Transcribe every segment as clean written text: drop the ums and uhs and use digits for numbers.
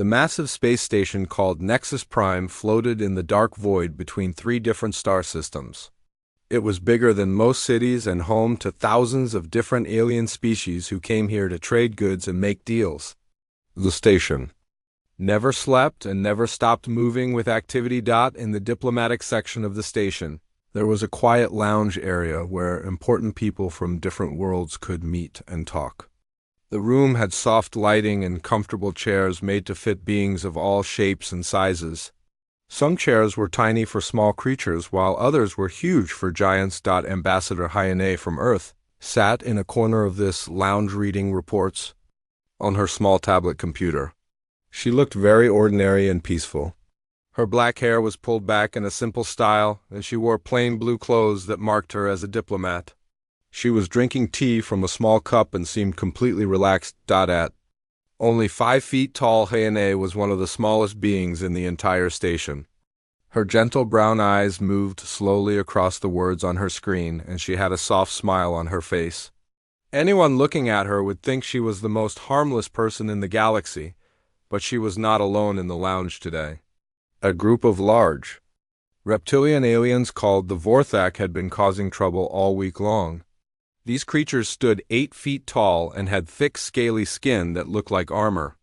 The massive space station called Nexus Prime floated in the dark void between three different star systems. It was bigger than most cities and home to thousands of different alien species who came here to trade goods and make deals. The station never slept and never stopped moving with activity. In the diplomatic section of the station, there was a quiet lounge area where important people from different worlds could meet and talk. The room had soft lighting and comfortable chairs made to fit beings of all shapes and sizes. Some chairs were tiny for small creatures, while others were huge for giants. Ambassador Hyena from Earth sat in a corner of this lounge reading reports on her small tablet computer. She looked very ordinary and peaceful. Her black hair was pulled back in a simple style, and she wore plain blue clothes that marked her as a diplomat. She was drinking tea from a small cup and seemed completely relaxed. At only 5 feet tall, Hyena was one of the smallest beings in the entire station. Her gentle brown eyes moved slowly across the words on her screen, and she had a soft smile on her face. Anyone looking at her would think she was the most harmless person in the galaxy, but she was not alone in the lounge today. A group of large reptilian aliens called the Vorthak had been causing trouble all week long. These creatures stood 8 feet tall and had thick, scaly skin that looked like armor.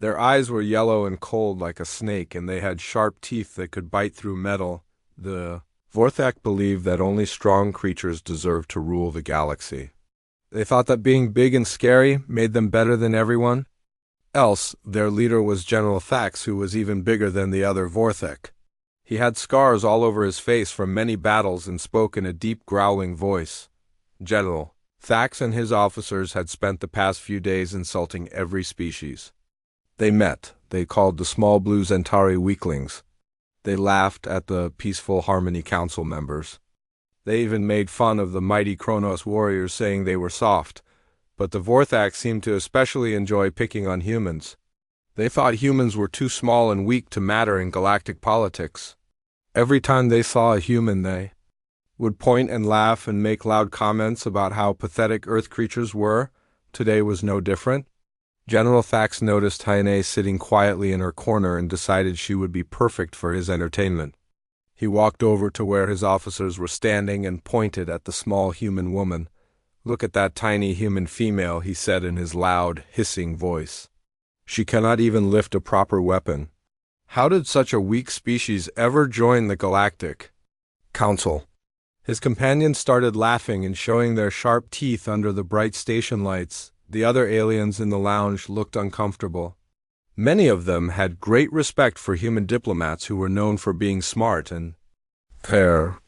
Their eyes were yellow and cold like a snake, and they had sharp teeth that could bite through metal. The Vorthak believed that only strong creatures deserved to rule the galaxy. They thought that being big and scary made them better than everyone else. Their leader was General Thax, who was even bigger than the other Vorthak. He had scars all over his face from many battles and spoke in a deep, growling voice. General Thax and his officers had spent the past few days insulting every species they met. They called the small blue Zentari weaklings. They laughed at the peaceful Harmony Council members. They even made fun of the mighty Kronos warriors, saying they were soft. But the Vorthak seemed to especially enjoy picking on humans. They thought humans were too small and weak to matter in galactic politics. Every time they saw a human, they would point and laugh and make loud comments about how pathetic Earth creatures were. Today was no different. General Thax noticed Hyena sitting quietly in her corner and decided she would be perfect for his entertainment. He walked over to where his officers were standing and pointed at the small human woman. "Look at that tiny human female," he said in his loud, hissing voice. "She cannot even lift a proper weapon. How did such a weak species ever join the Galactic Council?" His companions started laughing and showing their sharp teeth under the bright station lights. The other aliens in the lounge looked uncomfortable. Many of them had great respect for human diplomats who were known for being smart and fair,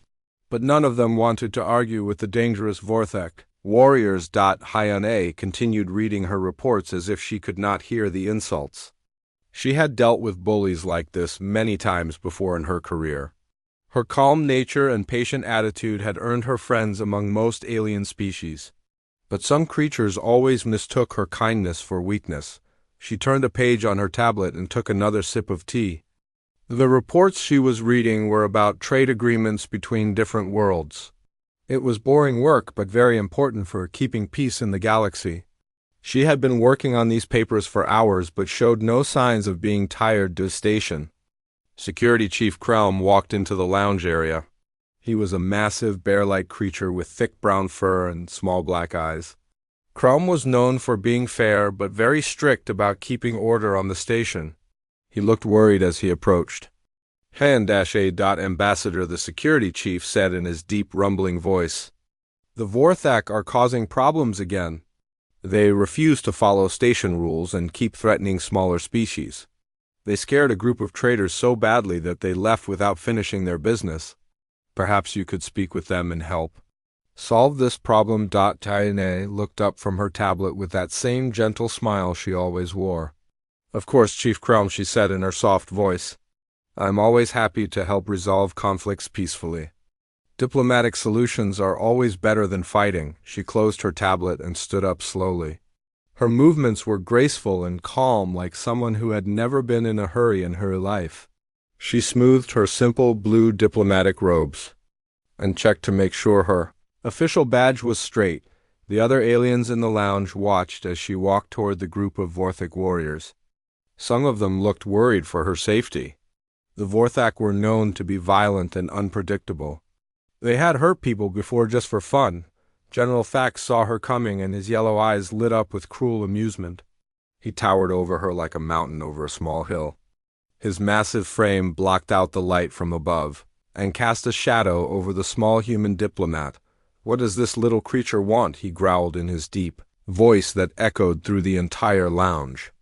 but none of them wanted to argue with the dangerous Vorthak warriors. Hyena continued reading her reports as if she could not hear the insults. She had dealt with bullies like this many times before in her career. Her calm nature and patient attitude had earned her friends among most alien species. But some creatures always mistook her kindness for weakness. She turned a page on her tablet and took another sip of tea. The reports she was reading were about trade agreements between different worlds. It was boring work, but very important for keeping peace in the galaxy. She had been working on these papers for hours, but showed no signs of being tired to the station. Security Chief Krelm walked into the lounge area. He was a massive, bear-like creature with thick brown fur and small black eyes. Krelm was known for being fair, but very strict about keeping order on the station. He looked worried as he approached. "Ambassador," the security chief said in his deep, rumbling voice. "The Vorthak are causing problems again. They refuse to follow station rules and keep threatening smaller species. They scared a group of traders so badly that they left without finishing their business. Perhaps you could speak with them and help solve this problem." Hyena looked up from her tablet with that same gentle smile she always wore. "Of course, Chief Krelm," she said in her soft voice. "I'm always happy to help resolve conflicts peacefully. Diplomatic solutions are always better than fighting." She closed her tablet and stood up slowly. Her movements were graceful and calm, like someone who had never been in a hurry in her life. She smoothed her simple blue diplomatic robes and checked to make sure her official badge was straight. The other aliens in the lounge watched as she walked toward the group of Vorthak warriors. Some of them looked worried for her safety. The Vorthak were known to be violent and unpredictable. They had hurt people before just for fun. General Fax saw her coming and his yellow eyes lit up with cruel amusement. He towered over her like a mountain over a small hill. His massive frame blocked out the light from above and cast a shadow over the small human diplomat. "What does this little creature want?" he growled in his deep voice that echoed through the entire lounge.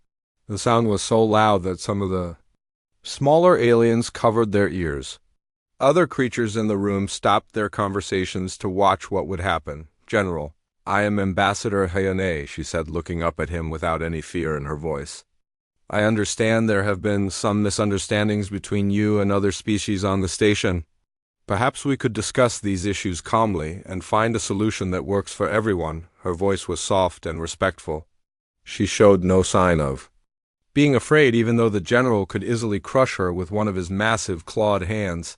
The sound was so loud that some of the smaller aliens covered their ears. Other creatures in the room stopped their conversations to watch what would happen. "General, I am Ambassador Hayane," she said, looking up at him without any fear in her voice. "I understand there have been some misunderstandings between you and other species on the station. Perhaps we could discuss these issues calmly and find a solution that works for everyone." Her voice was soft and respectful. She showed no sign of being afraid, even though the general could easily crush her with one of his massive clawed hands.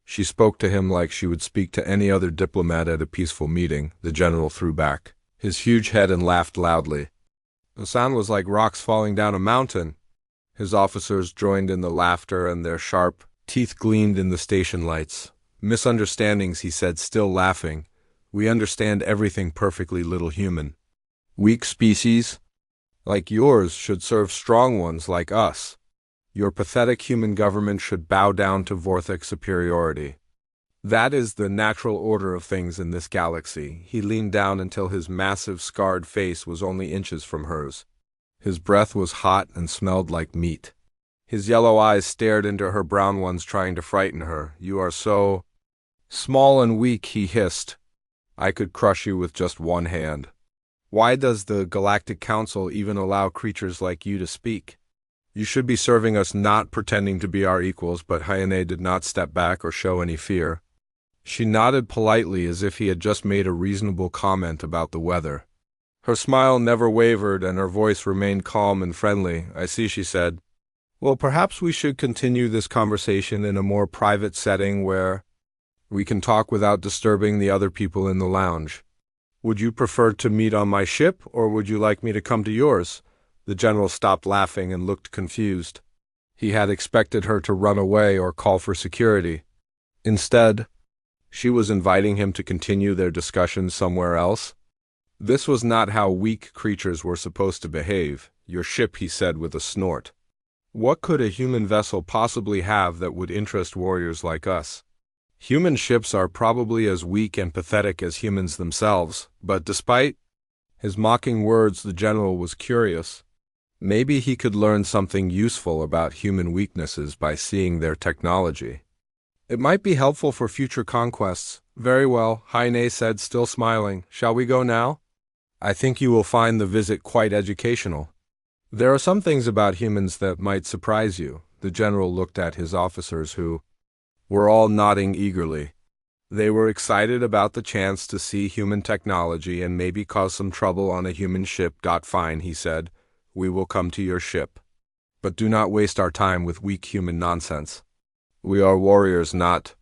She spoke to him like she would speak to any other diplomat at a peaceful meeting. The general threw back his huge head and laughed loudly. The sound was like rocks falling down a mountain. His officers joined in the laughter and their sharp teeth gleamed in the station lights. "Misunderstandings," he said, still laughing. "We understand everything perfectly, little human. Weak species like yours should serve strong ones like us. Your pathetic human government should bow down to Vorthak superiority. That is the natural order of things in this galaxy." He leaned down until his massive, scarred face was only inches from hers. His breath was hot and smelled like meat. His yellow eyes stared into her brown ones, trying to frighten her. "You are so small and weak," he hissed. "I could crush you with just one hand. Why does the Galactic Council even allow creatures like you to speak? You should be serving us, not pretending to be our equals." But Hayane did not step back or show any fear. She nodded politely as if he had just made a reasonable comment about the weather. Her smile never wavered and her voice remained calm and friendly. "I see," she said. "Well, perhaps we should continue this conversation in a more private setting where we can talk without disturbing the other people in the lounge. Would you prefer to meet on my ship, or would you like me to come to yours?" The general stopped laughing and looked confused. He had expected her to run away or call for security. Instead, she was inviting him to continue their discussion somewhere else. This was not how weak creatures were supposed to behave. "Your ship," he said with a snort. "What could a human vessel possibly have that would interest warriors like us? Human ships are probably as weak and pathetic as humans themselves." But despite his mocking words, the general was curious. Maybe he could learn something useful about human weaknesses by seeing their technology. It might be helpful for future conquests. "Very well," Hayane said, still smiling. "Shall we go now? I think you will find the visit quite educational. There are some things about humans that might surprise you." The general looked at his officers, who were all nodding eagerly. They were excited about the chance to see human technology and maybe cause some trouble on a human ship. "Fine," he said. "We will come to your ship. But do not waste our time with weak human nonsense. We are warriors, not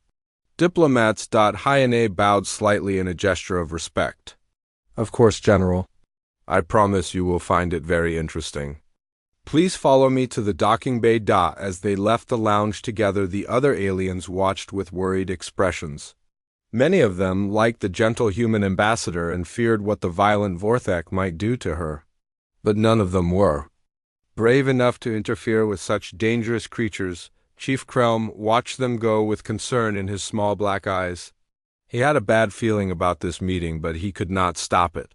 diplomats." Hayane bowed slightly in a gesture of respect. "Of course, General. I promise you will find it very interesting. Please follow me to the docking bay." As they left the lounge together, the other aliens watched with worried expressions. Many of them liked the gentle human ambassador and feared what the violent Vorthak might do to her. But none of them were brave enough to interfere with such dangerous creatures. Chief Krelm watched them go with concern in his small black eyes. He had a bad feeling about this meeting, but he could not stop it.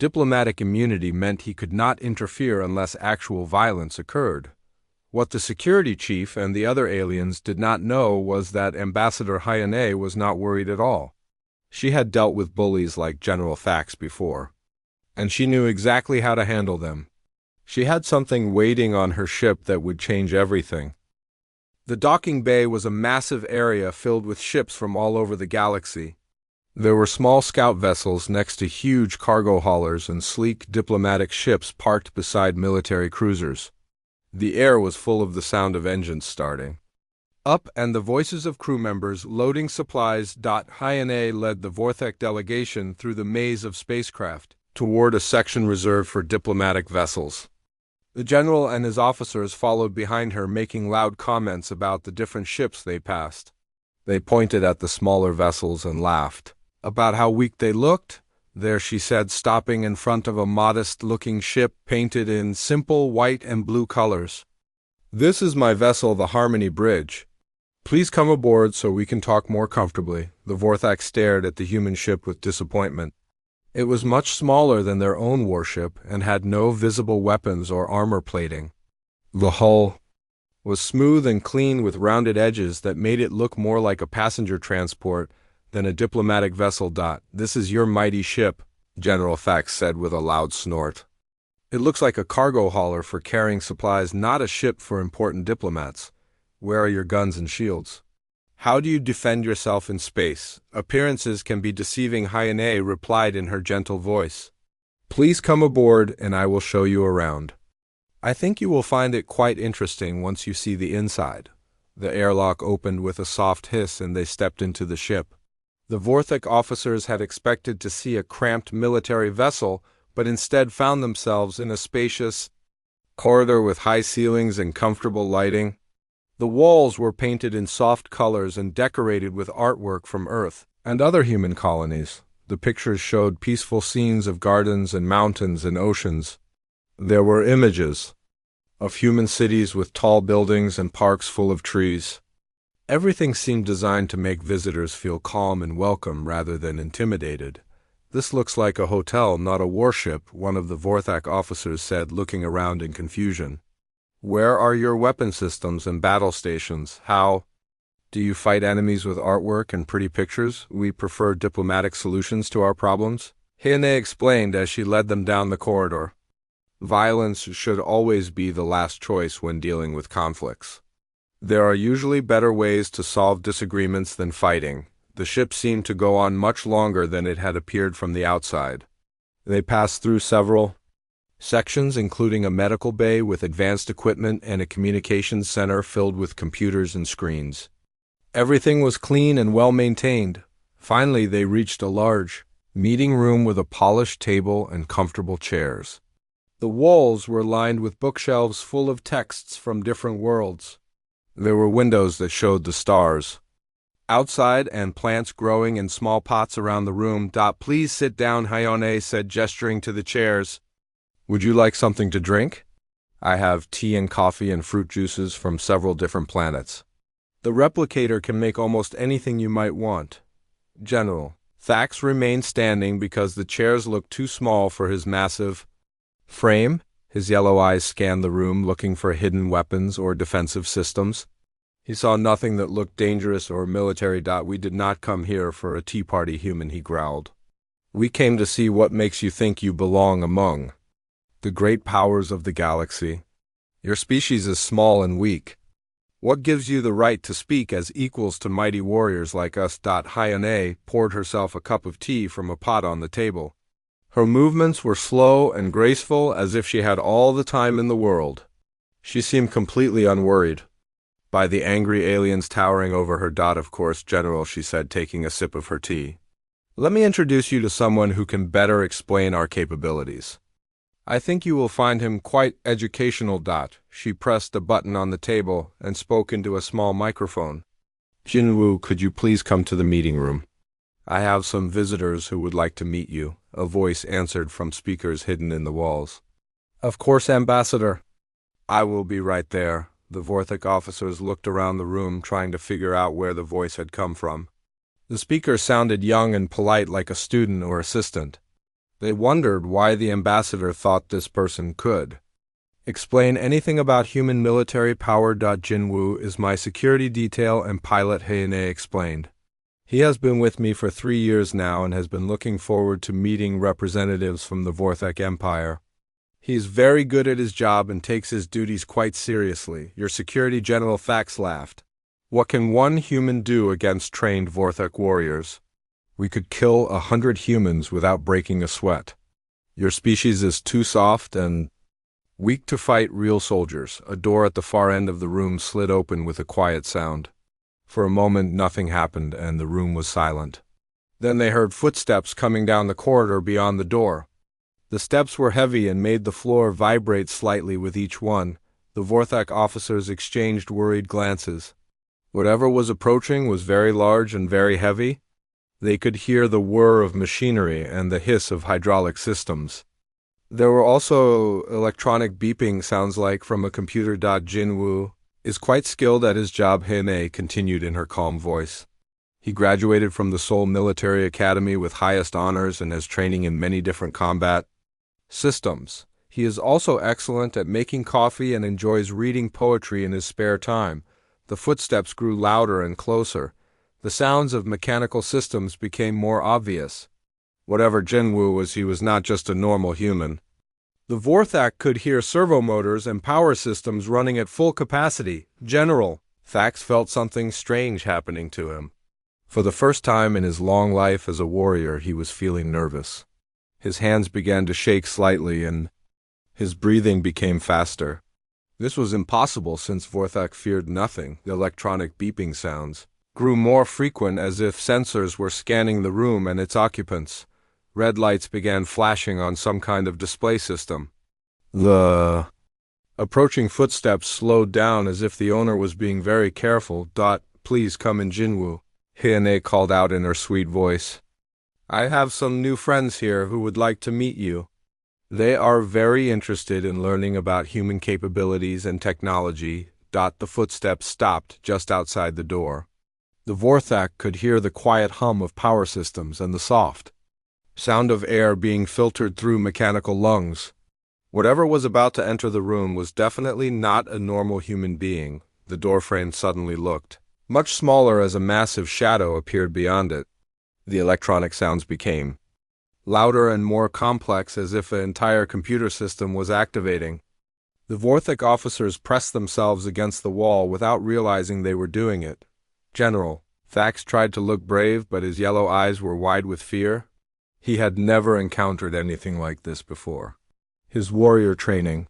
Diplomatic immunity meant he could not interfere unless actual violence occurred. What the security chief and the other aliens did not know was that Ambassador Hayane was not worried at all. She had dealt with bullies like General Fax before, and she knew exactly how to handle them. She had something waiting on her ship that would change everything. The docking bay was a massive area filled with ships from all over the galaxy. There were small scout vessels next to huge cargo haulers and sleek diplomatic ships parked beside military cruisers. The air was full of the sound of engines starting up and the voices of crew members loading supplies. Hayane led the Vorthak delegation through the maze of spacecraft toward a section reserved for diplomatic vessels. The general and his officers followed behind her, making loud comments about the different ships they passed. They pointed at the smaller vessels and laughed about how weak they looked. There, she said, stopping in front of a modest-looking ship painted in simple white and blue colors. "This is my vessel, the Harmony Bridge. Please come aboard so we can talk more comfortably." The Vorthak stared at the human ship with disappointment. It was much smaller than their own warship and had no visible weapons or armor plating. The hull was smooth and clean with rounded edges that made it look more like a passenger transport than a diplomatic vessel. "This is your mighty ship," General Fax said with a loud snort. "It looks like a cargo hauler for carrying supplies, not a ship for important diplomats. Where are your guns and shields? How do you defend yourself in space?" "Appearances can be deceiving," Hyane replied in her gentle voice. "Please come aboard and I will show you around. I think you will find it quite interesting once you see the inside." The airlock opened with a soft hiss and they stepped into the ship. The Vorthak officers had expected to see a cramped military vessel, but instead found themselves in a spacious corridor with high ceilings and comfortable lighting. The walls were painted in soft colors and decorated with artwork from Earth and other human colonies. The pictures showed peaceful scenes of gardens and mountains and oceans. There were images of human cities with tall buildings and parks full of trees. Everything seemed designed to make visitors feel calm and welcome rather than intimidated. "This looks like a hotel, not a warship," one of the Vorthak officers said, looking around in confusion. "Where are your weapon systems and battle stations? How do you fight enemies with artwork and pretty pictures? We prefer diplomatic solutions to our problems," Hyane explained as she led them down the corridor. Violence should always be the last choice when dealing with conflicts. There are usually better ways to solve disagreements than fighting. The ship seemed to go on much longer than it had appeared from the outside. They passed through several sections, including a medical bay with advanced equipment and a communications center filled with computers and screens. Everything was clean and well maintained. Finally, they reached a large meeting room with a polished table and comfortable chairs. The walls were lined with bookshelves full of texts from different worlds. There were windows that showed the stars outside and plants growing in small pots around the room. "Please sit down," Hyane said, gesturing to the chairs. "Would you like something to drink? I have tea and coffee and fruit juices from several different planets. The replicator can make almost anything you might want." General Thax remained standing because the chairs looked too small for his massive frame. His yellow eyes scanned the room, looking for hidden weapons or defensive systems. He saw nothing that looked dangerous or military. "We did not come here for a tea party, human," he growled. "We came to see what makes you think you belong among the great powers of the galaxy. Your species is small and weak. What gives you the right to speak as equals to mighty warriors like us?" Hyane poured herself a cup of tea from a pot on the table. Her movements were slow and graceful, as if she had all the time in the world. She seemed completely unworried by the angry aliens towering over her. "Of course, General," she said, taking a sip of her tea. "Let me introduce you to someone who can better explain our capabilities. I think you will find him quite educational." She pressed a button on the table and spoke into a small microphone. "Jinwoo, could you please come to the meeting room? I have some visitors who would like to meet you," a voice answered from speakers hidden in the walls. "Of course, Ambassador. I will be right there." The Vorthak officers looked around the room, trying to figure out where the voice had come from. The speaker sounded young and polite, like a student or assistant. They wondered why the ambassador thought this person could explain anything about human military power. "Jinwoo is my security detail and pilot," Hyane explained. "He has been with me for 3 years now and has been looking forward to meeting representatives from the Vorthak Empire. He is very good at his job and takes his duties quite seriously." Your security, General Thax laughed. "What can one human do against trained Vorthak warriors? We could kill 100 humans without breaking a sweat. Your species is too soft and weak to fight real soldiers." A door at the far end of the room slid open with a quiet sound. For a moment nothing happened and the room was silent. Then they heard footsteps coming down the corridor beyond the door. The steps were heavy and made the floor vibrate slightly with each one. The Vorthak officers exchanged worried glances. Whatever was approaching was very large and very heavy. They could hear the whir of machinery and the hiss of hydraulic systems. There were also electronic beeping sounds like from a computer. Jinwoo is quite skilled at his job, Hine continued in her calm voice. He graduated from the Seoul Military Academy with highest honors and has training in many different combat systems. He is also excellent at making coffee and enjoys reading poetry in his spare time. The footsteps grew louder and closer. The sounds of mechanical systems became more obvious. Whatever Jinwoo was, he was not just a normal human. The Vorthak could hear servo motors and power systems running at full capacity. General Thax felt something strange happening to him. For the first time in his long life as a warrior, he was feeling nervous. His hands began to shake slightly and his breathing became faster. This was impossible since Vorthak feared nothing. The electronic beeping sounds grew more frequent as if sensors were scanning the room and its occupants. Red lights began flashing on some kind of display system. The approaching footsteps slowed down as if the owner was being very careful. Please come in, Jinwoo, Hyune called out in her sweet voice. I have some new friends here who would like to meet you. They are very interested in learning about human capabilities and technology. The footsteps stopped just outside the door. The Vorthak could hear the quiet hum of power systems and the soft sound of air being filtered through mechanical lungs. Whatever was about to enter the room was definitely not a normal human being. The doorframe suddenly looked much smaller as a massive shadow appeared beyond it. The electronic sounds became louder and more complex as if an entire computer system was activating. The Vorthak officers pressed themselves against the wall without realizing they were doing it. General Thax tried to look brave, but his yellow eyes were wide with fear. He had never encountered anything like this before. His warrior training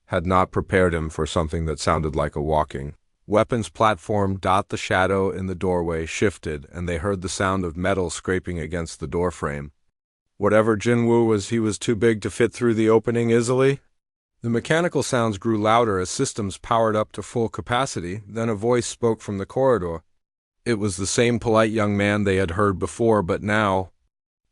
had not prepared him for something that sounded like a walking weapons platform. The shadow in the doorway shifted, and they heard the sound of metal scraping against the doorframe. Whatever Jinwoo was, he was too big to fit through the opening easily. The mechanical sounds grew louder as systems powered up to full capacity. Then a voice spoke from the corridor. It was the same polite young man they had heard before, but now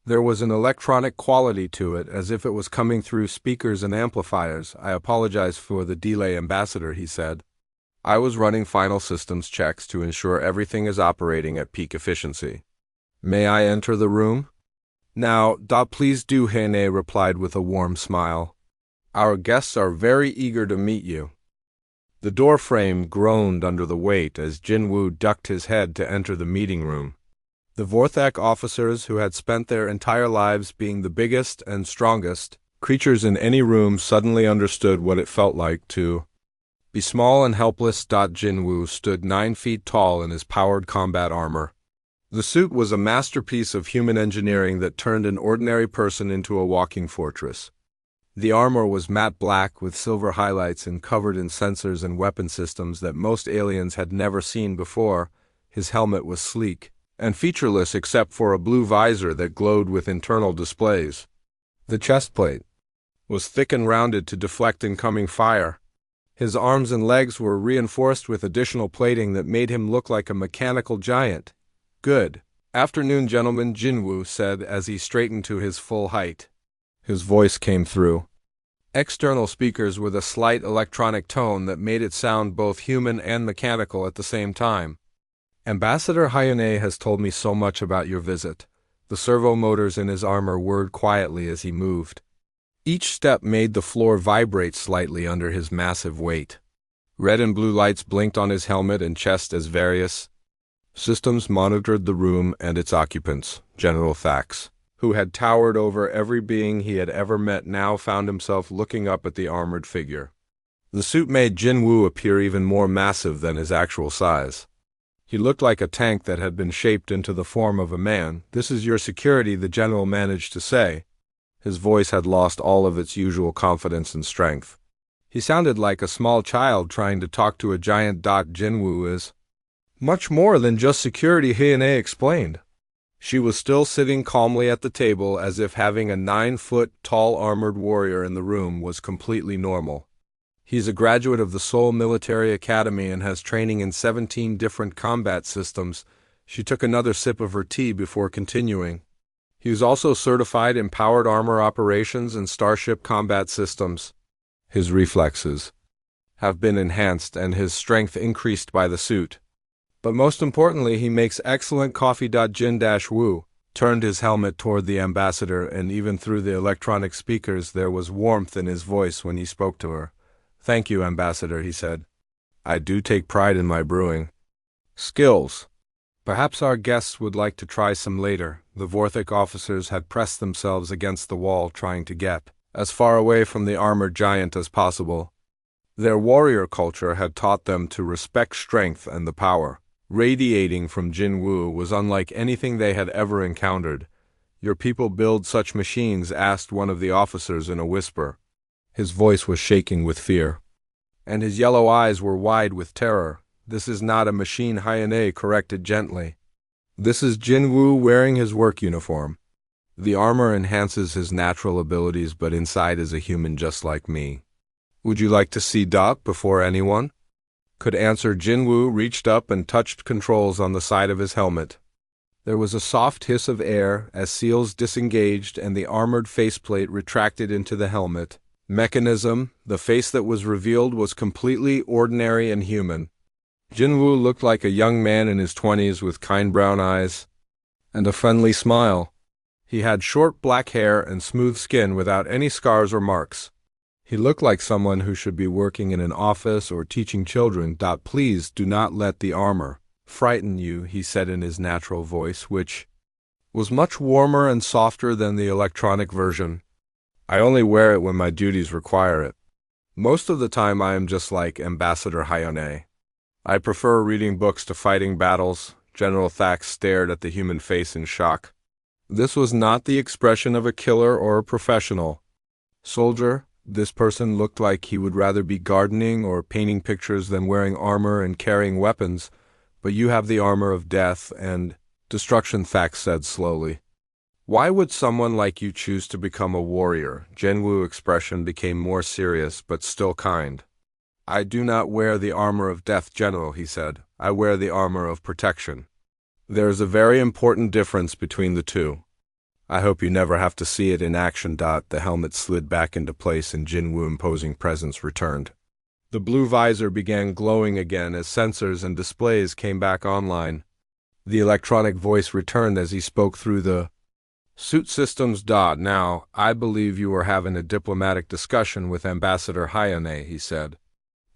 there was an electronic quality to it, as if it was coming through speakers and amplifiers. I apologize for the delay, Ambassador, he said. I was running final systems checks to ensure everything is operating at peak efficiency. May I enter the room? Now, please do, Hine replied with a warm smile. Our guests are very eager to meet you. The doorframe groaned under the weight as Jinwoo ducked his head to enter the meeting room. The Vorthak officers, who had spent their entire lives being the biggest and strongest creatures in any room, suddenly understood what it felt like to be small and helpless. Jinwoo stood 9 feet tall in his powered combat armor. The suit was a masterpiece of human engineering that turned an ordinary person into a walking fortress. The armor was matte black with silver highlights and covered in sensors and weapon systems that most aliens had never seen before. His helmet was sleek and featureless except for a blue visor that glowed with internal displays. The chest plate was thick and rounded to deflect incoming fire. His arms and legs were reinforced with additional plating that made him look like a mechanical giant. Good afternoon, gentlemen, Jinwoo said as he straightened to his full height. His voice came through external speakers with a slight electronic tone that made it sound both human and mechanical at the same time. Ambassador Hyune has told me so much about your visit. The servo motors in his armor whirred quietly as he moved. Each step made the floor vibrate slightly under his massive weight. Red and blue lights blinked on his helmet and chest as various systems monitored the room and its occupants. General Thax, who had towered over every being he had ever met, now found himself looking up at the armored figure. The suit made Jinwoo appear even more massive than his actual size. He looked like a tank that had been shaped into the form of a man. This is your security, the general managed to say. His voice had lost all of its usual confidence and strength. He sounded like a small child trying to talk to a giant. Jinwoo is much more than just security, Hyune explained. She was still sitting calmly at the table as if having a 9-foot-tall armored warrior in the room was completely normal. He's a graduate of the Seoul Military Academy and has training in 17 different combat systems. She took another sip of her tea before continuing. He was also certified in powered armor operations and starship combat systems. His reflexes have been enhanced and his strength increased by the suit. But most importantly, he makes excellent coffee. Jin-Woo turned his helmet toward the ambassador, and even through the electronic speakers there was warmth in his voice when he spoke to her. "Thank you, Ambassador," he said. "I do take pride in my brewing skills. Perhaps our guests would like to try some later." The Vorthik officers had pressed themselves against the wall, trying to get as far away from the armored giant as possible. Their warrior culture had taught them to respect strength, and the power radiating from Jin-Woo was unlike anything they had ever encountered. "Your people build such machines?" asked one of the officers in a whisper. His voice was shaking with fear, and his yellow eyes were wide with terror. "This is not a machine," Hyane corrected gently. "This is Jin-Woo wearing his work uniform. The armor enhances his natural abilities, but inside is a human just like me. Would you like to see Doc before anyone could answer?" Jin-Woo reached up and touched controls on the side of his helmet. There was a soft hiss of air as seals disengaged and the armored faceplate retracted into the helmet mechanism. The face that was revealed was completely ordinary and human. Jin-Woo looked like a young man in his 20s with kind brown eyes and a friendly smile. He had short black hair and smooth skin without any scars or marks. He looked like someone who should be working in an office or teaching children. "Please do not let the armor frighten you," he said in his natural voice, which was much warmer and softer than the electronic version. "I only wear it when my duties require it. Most of the time I am just like Ambassador Hyone. I prefer reading books to fighting battles." General Thax stared at the human face in shock. This was not the expression of a killer or a professional soldier. This person looked like he would rather be gardening or painting pictures than wearing armor and carrying weapons. "But you have the armor of death and destruction," Thax said slowly. "Why would someone like you choose to become a warrior?" Jin-Woo's expression became more serious but still kind. "I do not wear the armor of death, General," he said. "I wear the armor of protection. There is a very important difference between the two. I hope you never have to see it in action." The helmet slid back into place and Jin-Woo's imposing presence returned. The blue visor began glowing again as sensors and displays came back online. The electronic voice returned as he spoke through the suit systems. "Now, I believe you are having a diplomatic discussion with Ambassador Hyane," he said.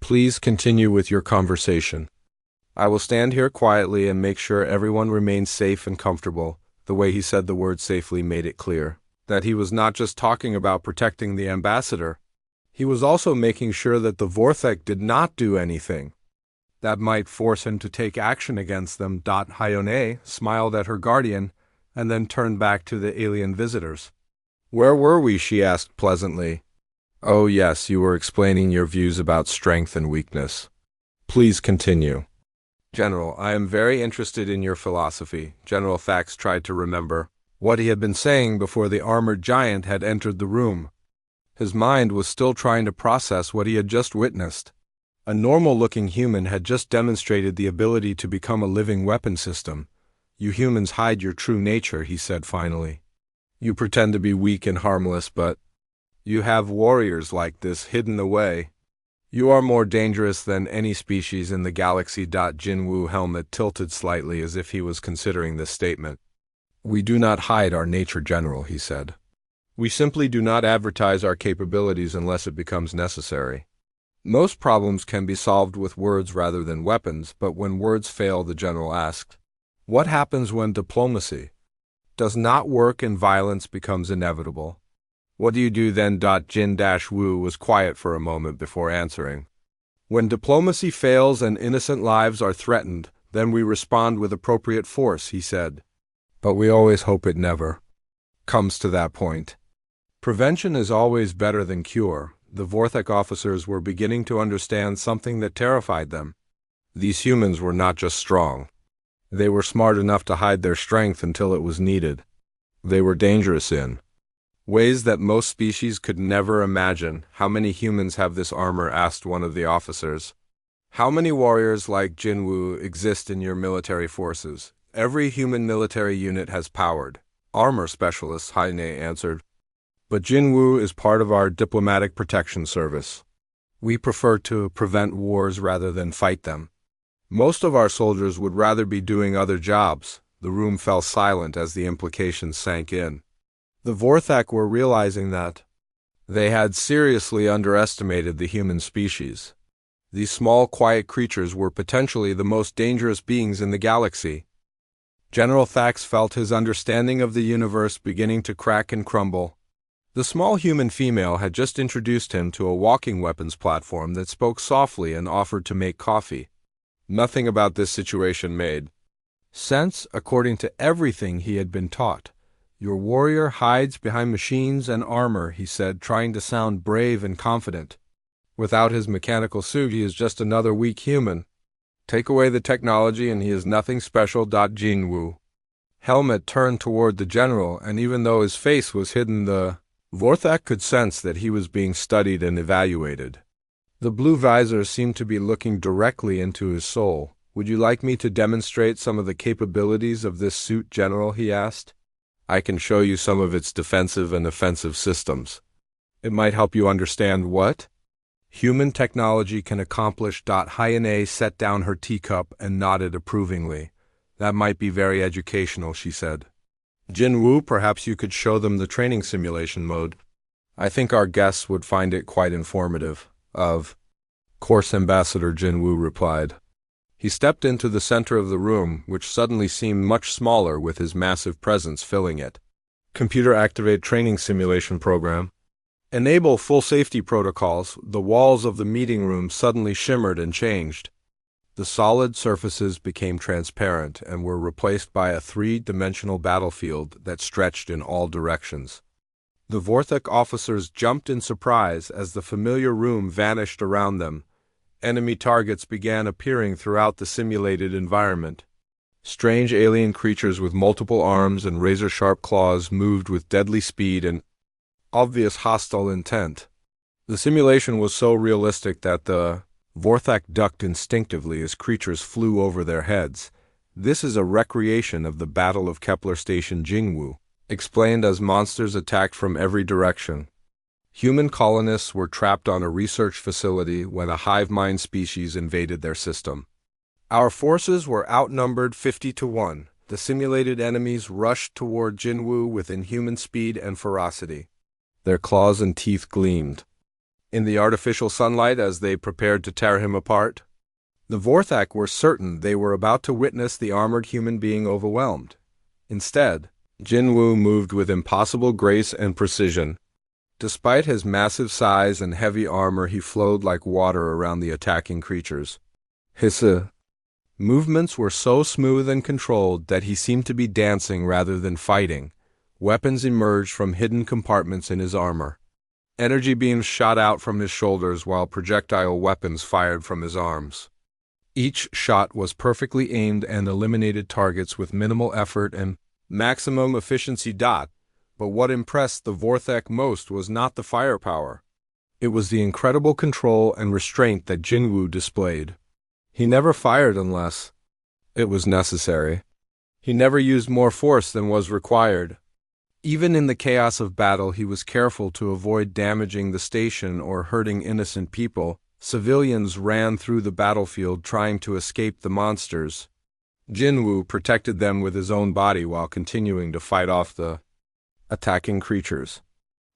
"Please continue with your conversation. I will stand here quietly and make sure everyone remains safe and comfortable." The way he said the word safely made it clear that he was not just talking about protecting the ambassador. He was also making sure that the Vorthek did not do anything that might force him to take action against them. Hyone smiled at her guardian and then turned back to the alien visitors. "Where were we?" she asked pleasantly. "Oh yes, you were explaining your views about strength and weakness. Please continue." "General, I am very interested in your philosophy." General Thax tried to remember what he had been saying before the armored giant had entered the room. His mind was still trying to process what he had just witnessed. A normal-looking human had just demonstrated the ability to become a living weapon system. "You humans hide your true nature," he said finally. "You pretend to be weak and harmless, but you have warriors like this hidden away. You are more dangerous than any species in the galaxy." Jin-Woo's helmet tilted slightly as if he was considering this statement. "We do not hide our nature, General," he said. "We simply do not advertise our capabilities unless it becomes necessary. Most problems can be solved with words rather than weapons, but when words fail," the general asked, "what happens when diplomacy does not work and violence becomes inevitable? What do you do then?" Jin-Woo was quiet for a moment before answering. "When diplomacy fails and innocent lives are threatened, then we respond with appropriate force," he said. "But we always hope it never comes to that point. Prevention is always better than cure." The Vorthek officers were beginning to understand something that terrified them. These humans were not just strong They were smart enough to hide their strength until it was needed. They were dangerous in ways that most species could never imagine. How many humans have this armor? Asked one of the officers. How many warriors like Jinwoo exist in your military forces? Every human military unit has powered armor specialists, Haine answered. But Jinwoo is part of our diplomatic protection service. We prefer to prevent wars rather than fight them. Most of our soldiers would rather be doing other jobs. The room fell silent as the implications sank in. The Vorthak were realizing that they had seriously underestimated the human species. These small, quiet creatures were potentially the most dangerous beings in the galaxy. General Thax felt his understanding of the universe beginning to crack and crumble. The small human female had just introduced him to a walking weapons platform that spoke softly and offered to make coffee. Nothing about this situation made sense according to everything he had been taught. Your warrior hides behind machines and armor, he said, trying to sound brave and confident. Without his mechanical suit, he is just another weak human. Take away the technology and he is nothing special. Jinwoo Helmet turned toward the general, and even though his face was hidden, the Vorthak could sense that he was being studied and evaluated. The blue visor seemed to be looking directly into his soul. Would you like me to demonstrate some of the capabilities of this suit, General? He asked. I can show you some of its defensive and offensive systems. It might help you understand what human technology can accomplish. Hyena set down her teacup and nodded approvingly. That might be very educational, she said. Jinwoo, perhaps you could show them the training simulation mode. I think our guests would find it quite informative. Of course, Ambassador, Jinwoo replied. He stepped into the center of the room, which suddenly seemed much smaller with his massive presence filling it. Computer-activate training simulation program. Enable full safety protocols. The walls of the meeting room suddenly shimmered and changed. The solid surfaces became transparent and were replaced by a three-dimensional battlefield that stretched in all directions. The Vorthak officers jumped in surprise as the familiar room vanished around them. Enemy targets began appearing throughout the simulated environment. Strange alien creatures with multiple arms and razor-sharp claws moved with deadly speed and obvious hostile intent. The simulation was so realistic that the Vorthak ducked instinctively as creatures flew over their heads. This is a recreation of the Battle of Kepler Station. Jinwoo explained as monsters attacked from every direction. Human colonists were trapped on a research facility when a hive mind species invaded their system. Our forces were outnumbered 50-1. The simulated enemies rushed toward Jinwoo with inhuman speed and ferocity. Their claws and teeth gleamed in the artificial sunlight as they prepared to tear him apart. The Vorthak were certain they were about to witness the armored human being overwhelmed. Instead, Jinwoo moved with impossible grace and precision. Despite his massive size and heavy armor, he flowed like water around the attacking creatures. His movements were so smooth and controlled that he seemed to be dancing rather than fighting. Weapons emerged from hidden compartments in his armor. Energy beams shot out from his shoulders while projectile weapons fired from his arms. Each shot was perfectly aimed and eliminated targets with minimal effort and maximum efficiency. But what impressed the Vorthak most was not the firepower. It was the incredible control and restraint that Jinwoo displayed. He never fired unless it was necessary. He never used more force than was required. Even in the chaos of battle, he was careful to avoid damaging the station or hurting innocent people. Civilians ran through the battlefield trying to escape the monsters. Jinwoo protected them with his own body while continuing to fight off the attacking creatures.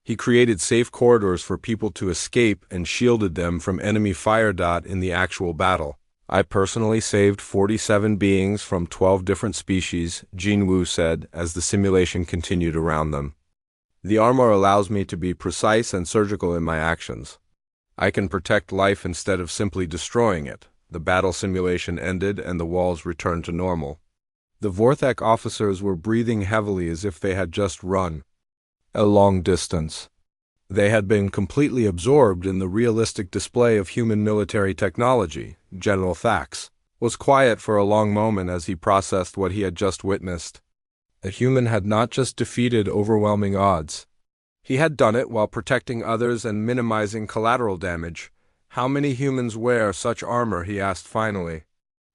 He created safe corridors for people to escape and shielded them from enemy fire. In the actual battle, I personally saved 47 beings from 12 different species, Jinwoo said as the simulation continued around them. The armor allows me to be precise and surgical in my actions. I can protect life instead of simply destroying it. The battle simulation ended and the walls returned to normal. The Vorthak officers were breathing heavily as if they had just run a long distance. They had been completely absorbed in the realistic display of human military technology. General Thax was quiet for a long moment as he processed what he had just witnessed. A human had not just defeated overwhelming odds. He had done it while protecting others and minimizing collateral damage. How many humans wear such armor? He asked finally.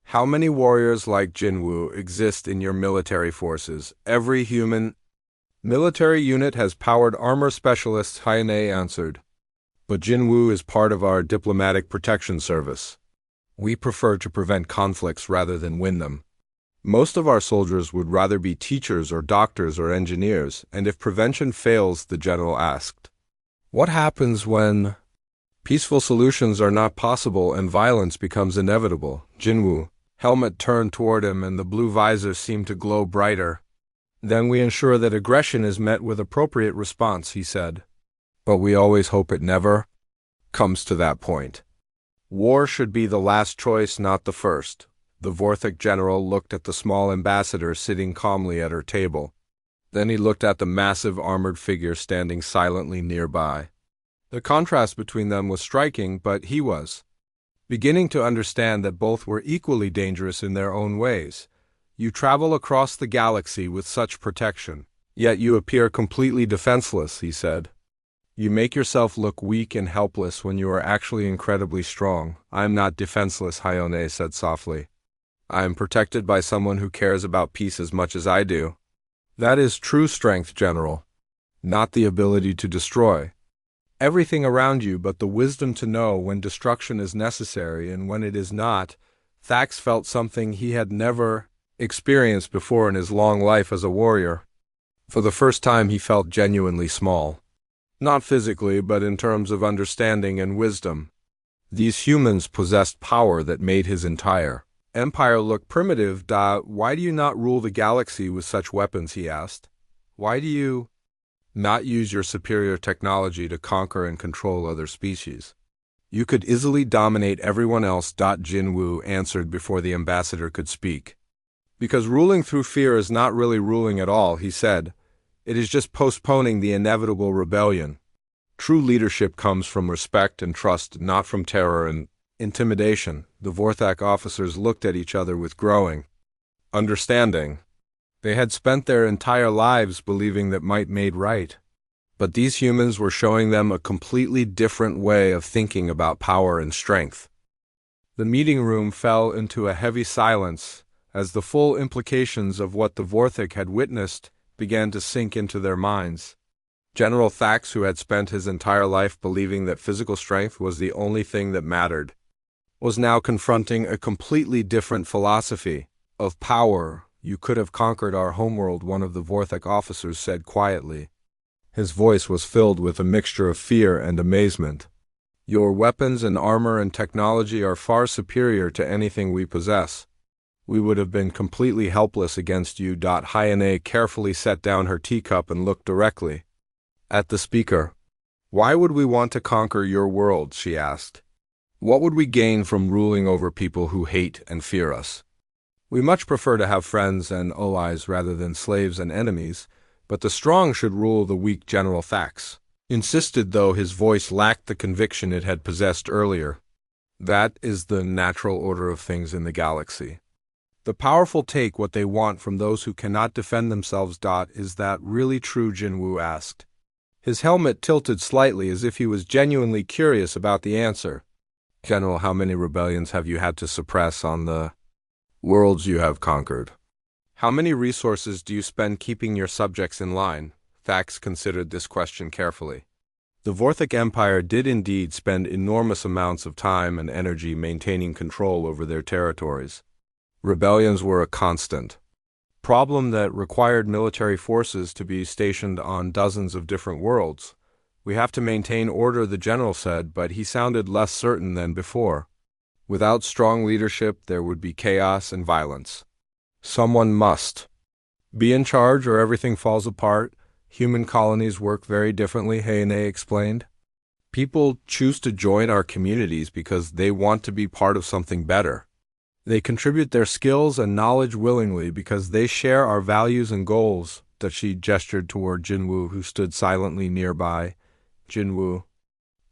How many warriors like Jinwoo exist in your military forces? Every human military unit has powered armor specialists, Hyane answered. But Jinwoo is part of our diplomatic protection service. We prefer to prevent conflicts rather than win them. Most of our soldiers would rather be teachers or doctors or engineers, and if prevention fails, the general asked, what happens when peaceful solutions are not possible and violence becomes inevitable? Jinwoo helmet turned toward him and the blue visor seemed to glow brighter. Then we ensure that aggression is met with appropriate response, he said. But we always hope it never comes to that point. War should be the last choice, not the first. The Vorthik general looked at the small ambassador sitting calmly at her table. Then he looked at the massive armored figure standing silently nearby. The contrast between them was striking, but he was beginning to understand that both were equally dangerous in their own ways. You travel across the galaxy with such protection, yet you appear completely defenseless, he said. You make yourself look weak and helpless when you are actually incredibly strong. I am not defenseless, Hyone said softly. I am protected by someone who cares about peace as much as I do. That is true strength, General, not the ability to destroy everything around you, but the wisdom to know when destruction is necessary and when it is not. Thax felt something he had never experienced before in his long life as a warrior. For the first time he felt genuinely small. Not physically, but in terms of understanding and wisdom. These humans possessed power that made his entire empire look primitive. Why do you not rule the galaxy with such weapons, he asked. Why do you not use your superior technology to conquer and control other species? You could easily dominate everyone else. Jinwoo answered before the ambassador could speak. Because ruling through fear is not really ruling at all, he said. It is just postponing the inevitable rebellion. True leadership comes from respect and trust, not from terror and intimidation. The Vorthak officers looked at each other with growing understanding. They had spent their entire lives believing that might made right. But these humans were showing them a completely different way of thinking about power and strength. The meeting room fell into a heavy silence as the full implications of what the Vorthik had witnessed began to sink into their minds. General Thax, who had spent his entire life believing that physical strength was the only thing that mattered, was now confronting a completely different philosophy of power. You could have conquered our homeworld, one of the Vorthik officers said quietly. His voice was filled with a mixture of fear and amazement. Your weapons and armor and technology are far superior to anything we possess. We would have been completely helpless against you. Hyane carefully set down her teacup and looked directly at the speaker. Why would we want to conquer your world? She asked. What would we gain from ruling over people who hate and fear us? We much prefer to have friends and allies rather than slaves and enemies, but the strong should rule the weak. General Thax insisted, though his voice lacked the conviction it had possessed earlier. That is the natural order of things in the galaxy. The powerful take what they want from those who cannot defend themselves. Is that really true? Jinwoo asked. His helmet tilted slightly as if he was genuinely curious about the answer. General, how many rebellions have you had to suppress on the worlds you have conquered? How many resources do you spend keeping your subjects in line? Thax considered this question carefully. The Vorthik Empire did indeed spend enormous amounts of time and energy maintaining control over their territories. Rebellions were a constant problem that required military forces to be stationed on dozens of different worlds. We have to maintain order, the general said, but he sounded less certain than before. Without strong leadership, there would be chaos and violence. Someone must be in charge or everything falls apart. Human colonies work very differently, Hayane explained. People choose to join our communities because they want to be part of something better. They contribute their skills and knowledge willingly because they share our values and goals. She gestured toward Jinwoo, who stood silently nearby. Jinwoo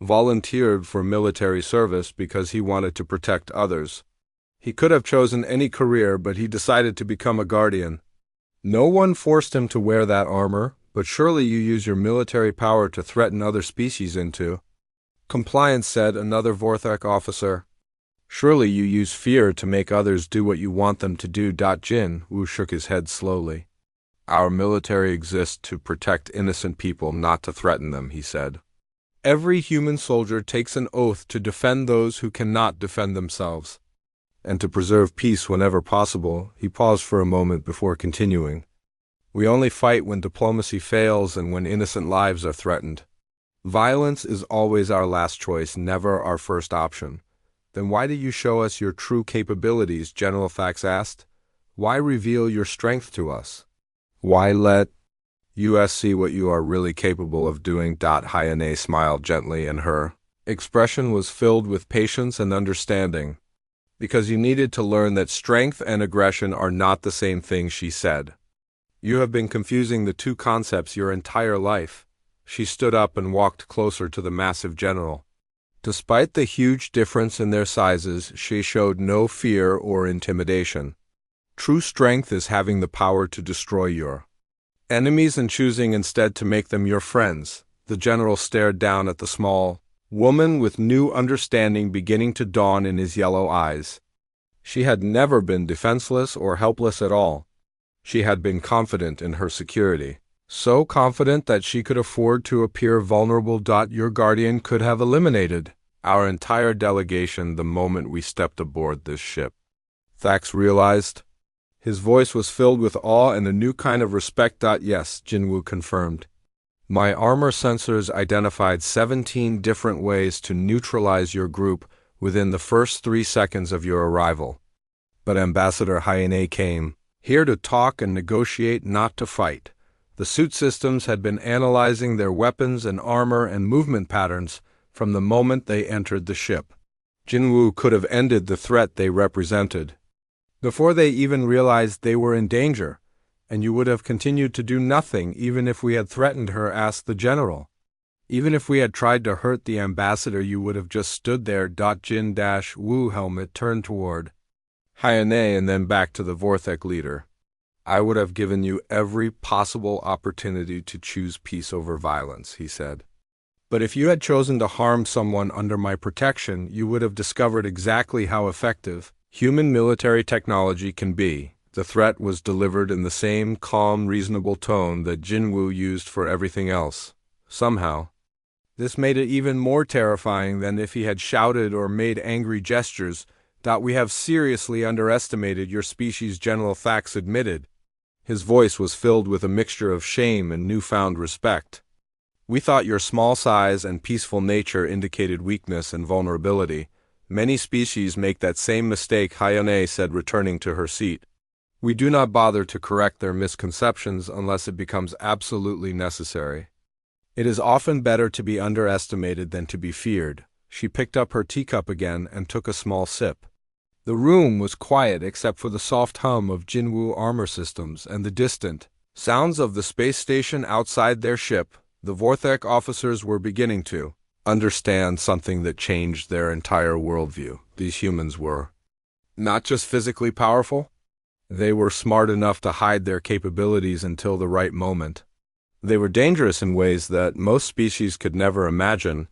volunteered for military service because he wanted to protect others. He could have chosen any career, but he decided to become a guardian. No one forced him to wear that armor, but surely you use your military power to threaten other species into. Compliance, said another Vorthek officer. Surely you use fear to make others do what you want them to do. Jin Woo shook his head slowly. Our military exists to protect innocent people, not to threaten them, he said. Every human soldier takes an oath to defend those who cannot defend themselves, and to preserve peace whenever possible. He paused for a moment before continuing. We only fight when diplomacy fails and when innocent lives are threatened. Violence is always our last choice, never our first option. Then why do you show us your true capabilities? General Thax asked. Why reveal your strength to us? Why let us see what you are really capable of doing? Hyane smiled gently, and her expression was filled with patience and understanding. Because you needed to learn that strength and aggression are not the same thing, she said. You have been confusing the two concepts your entire life. She stood up and walked closer to the massive general. Despite the huge difference in their sizes, she showed no fear or intimidation. True strength is having the power to destroy your enemies and choosing instead to make them your friends. The general stared down at the small woman with new understanding beginning to dawn in his yellow eyes. She had never been defenseless or helpless at all. She had been confident in her security. So confident that she could afford to appear vulnerable. Your guardian could have eliminated our entire delegation the moment we stepped aboard this ship. Thax realized. His voice was filled with awe and a new kind of respect. Yes, Jinwoo confirmed. My armor sensors identified 17 different ways to neutralize your group within the first 3 seconds of your arrival. But Ambassador Hyane came here to talk and negotiate, not to fight. The suit systems had been analyzing their weapons and armor and movement patterns from the moment they entered the ship. Jinwoo could have ended the threat they represented before they even realized they were in danger, and you would have continued to do nothing even if we had threatened her, asked the general. Even if we had tried to hurt the ambassador, you would have just stood there. Jin-Woo helmet turned toward Hyane and then back to the Vorthek leader. I would have given you every possible opportunity to choose peace over violence, he said. But if you had chosen to harm someone under my protection, you would have discovered exactly how effective human military technology can be. The threat was delivered in the same calm, reasonable tone that Jinwoo used for everything else. Somehow, this made it even more terrifying than if he had shouted or made angry gestures. We have seriously underestimated your species, General Thax admitted. His voice was filled with a mixture of shame and newfound respect. We thought your small size and peaceful nature indicated weakness and vulnerability. Many species make that same mistake, Hyane said, returning to her seat. We do not bother to correct their misconceptions unless it becomes absolutely necessary. It is often better to be underestimated than to be feared. She picked up her teacup again and took a small sip. The room was quiet except for the soft hum of Jinwoo armor systems and the distant sounds of the space station outside their ship. The Vorthek officers were beginning to understand something that changed their entire worldview. These humans were not just physically powerful, they were smart enough to hide their capabilities until the right moment. They were dangerous in ways that most species could never imagine,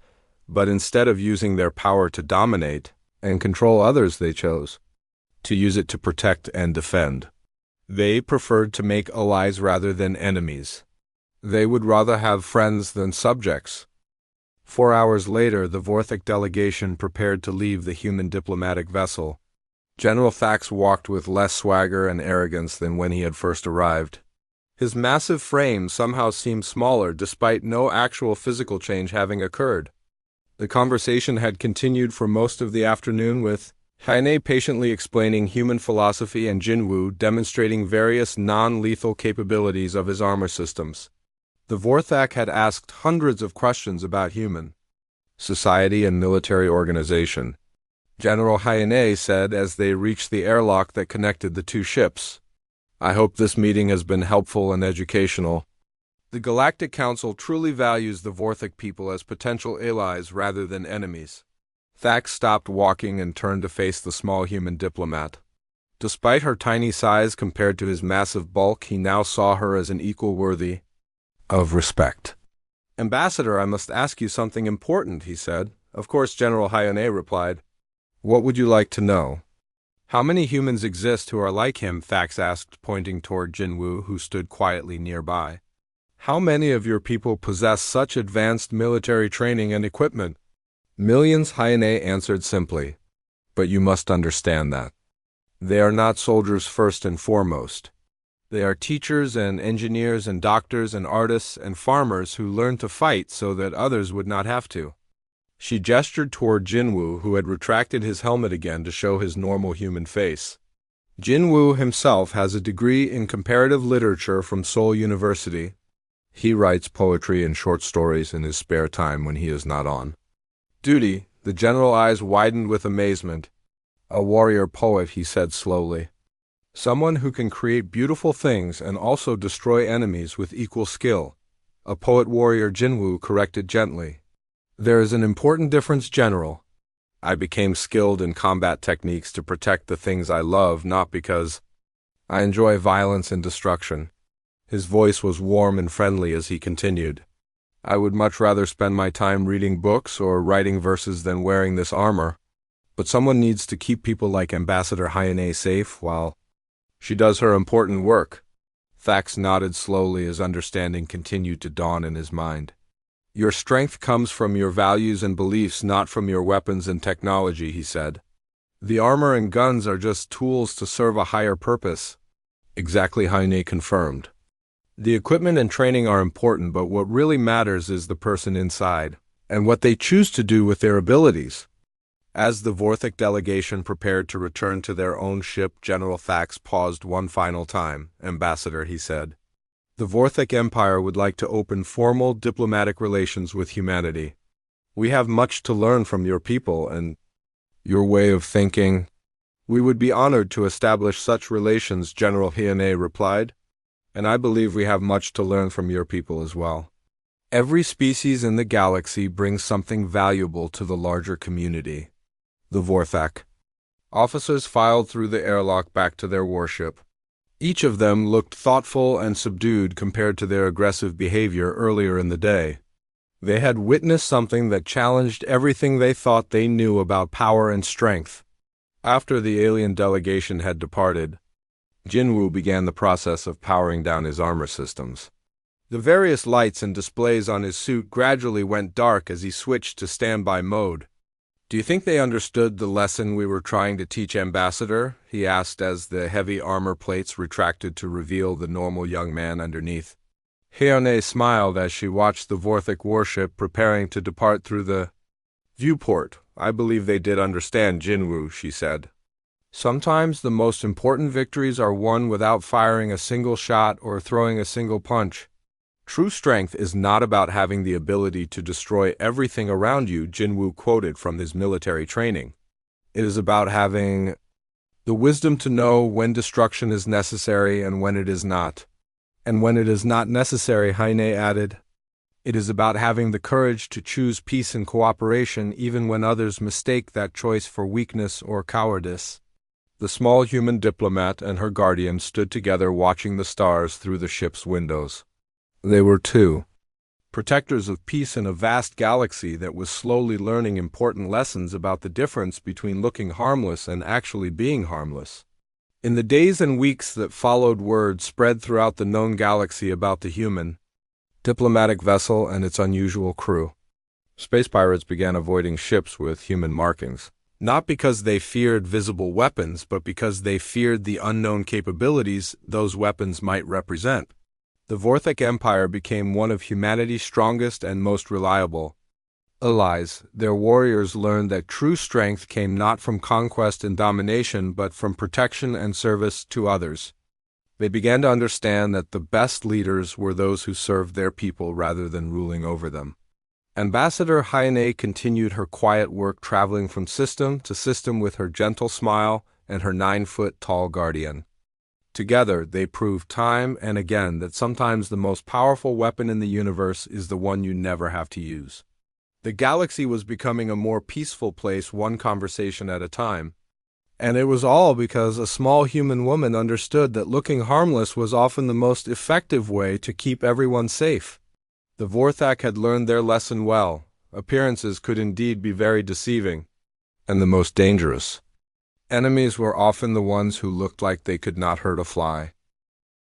but instead of using their power to dominate and control others, they chose to use it to protect and defend. They preferred to make allies rather than enemies. They would rather have friends than subjects. 4 hours later, the Vorthek delegation prepared to leave the human diplomatic vessel. General Thax walked with less swagger and arrogance than when he had first arrived. His massive frame somehow seemed smaller despite no actual physical change having occurred. The conversation had continued for most of the afternoon, with Hyane patiently explaining human philosophy and Jinwoo demonstrating various non-lethal capabilities of his armor systems. The Vorthek had asked hundreds of questions about human society and military organization. General Hyane said as they reached the airlock that connected the two ships, I hope this meeting has been helpful and educational. The Galactic Council truly values the Vorthek people as potential allies rather than enemies. Thax stopped walking and turned to face the small human diplomat. Despite her tiny size compared to his massive bulk, he now saw her as an equal worthy of respect. "Ambassador, I must ask you something important," he said. "Of course," General Hyone replied. "What would you like to know?" "How many humans exist who are like him?" Thax asked, pointing toward Jinwu, who stood quietly nearby. "How many of your people possess such advanced military training and equipment?" "Millions," Hyone answered simply. "But you must understand that they are not soldiers first and foremost. They are teachers and engineers and doctors and artists and farmers who learn to fight so that others would not have to." She gestured toward Jinwu, who had retracted his helmet again to show his normal human face. Jinwu himself has a degree in comparative literature from Seoul University. He writes poetry and short stories in his spare time when he is not on duty. The general's eyes widened with amazement. "A warrior poet," he said slowly. "Someone who can create beautiful things and also destroy enemies with equal skill." "A poet-warrior," Jinwu corrected gently. "There is an important difference, General. I became skilled in combat techniques to protect the things I love, not because I enjoy violence and destruction." His voice was warm and friendly as he continued. "I would much rather spend my time reading books or writing verses than wearing this armor. But someone needs to keep people like Ambassador Hyone safe while she does her important work." Thax nodded slowly as understanding continued to dawn in his mind. "Your strength comes from your values and beliefs, not from your weapons and technology," he said. "The armor and guns are just tools to serve a higher purpose." "Exactly," Hyone confirmed. "The equipment and training are important, but what really matters is the person inside, and what they choose to do with their abilities." As the Vorthic delegation prepared to return to their own ship, General Thax paused one final time. "Ambassador," he said, "the Vorthic Empire would like to open formal diplomatic relations with humanity. We have much to learn from your people and your way of thinking." "We would be honored to establish such relations," General Hyone replied. "And I believe we have much to learn from your people as well. Every species in the galaxy brings something valuable to the larger community." The Vorthak officers filed through the airlock back to their warship. Each of them looked thoughtful and subdued compared to their aggressive behavior earlier in the day. They had witnessed something that challenged everything they thought they knew about power and strength. After the alien delegation had departed, Jinwu began the process of powering down his armor systems. The various lights and displays on his suit gradually went dark as he switched to standby mode. "Do you think they understood the lesson we were trying to teach, Ambassador?" he asked as the heavy armor plates retracted to reveal the normal young man underneath. Hyone smiled as she watched the Vorthic warship preparing to depart through the viewport. "I believe they did understand, Jinwu," she said. "Sometimes the most important victories are won without firing a single shot or throwing a single punch. True strength is not about having the ability to destroy everything around you," Jinwu quoted from his military training. "It is about having the wisdom to know when destruction is necessary and when it is not. And when it is not necessary," Hyone added. "It is about having the courage to choose peace and cooperation even when others mistake that choice for weakness or cowardice." The small human diplomat and her guardian stood together watching the stars through the ship's windows. They were two protectors of peace in a vast galaxy that was slowly learning important lessons about the difference between looking harmless and actually being harmless. In the days and weeks that followed, word spread throughout the known galaxy about the human diplomatic vessel and its unusual crew. Space pirates began avoiding ships with human markings, not because they feared visible weapons, but because they feared the unknown capabilities those weapons might represent. The Vorthic Empire became one of humanity's strongest and most reliable allies. Their warriors learned that true strength came not from conquest and domination, but from protection and service to others. They began to understand that the best leaders were those who served their people rather than ruling over them. Ambassador Hyone continued her quiet work, traveling from system to system with her gentle smile and her 9-foot-tall guardian. Together, they proved time and again that sometimes the most powerful weapon in the universe is the one you never have to use. The galaxy was becoming a more peaceful place, one conversation at a time. And it was all because a small human woman understood that looking harmless was often the most effective way to keep everyone safe. The Vorthak had learned their lesson well. Appearances could indeed be very deceiving, and the most dangerous. Enemies were often the ones who looked like they could not hurt a fly.